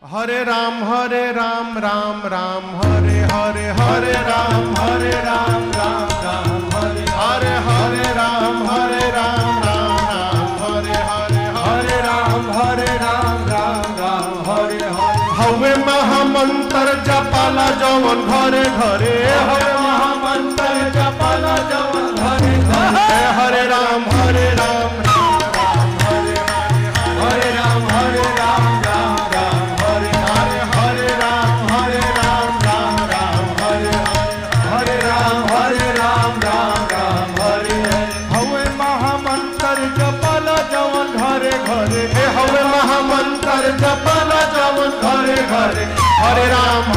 हरे राम राम राम हरे हरे हरे राम राम राम हरे हरे हरे राम राम हरे हरे हरे राम राम हरे हरे हवे महामंत्र जपाला जवन घरे घरे हवे महामंत्र जपाला जवन घरे घरे हरे राम हवे महामंत्र जपाला जवन घरे घरे हरे राम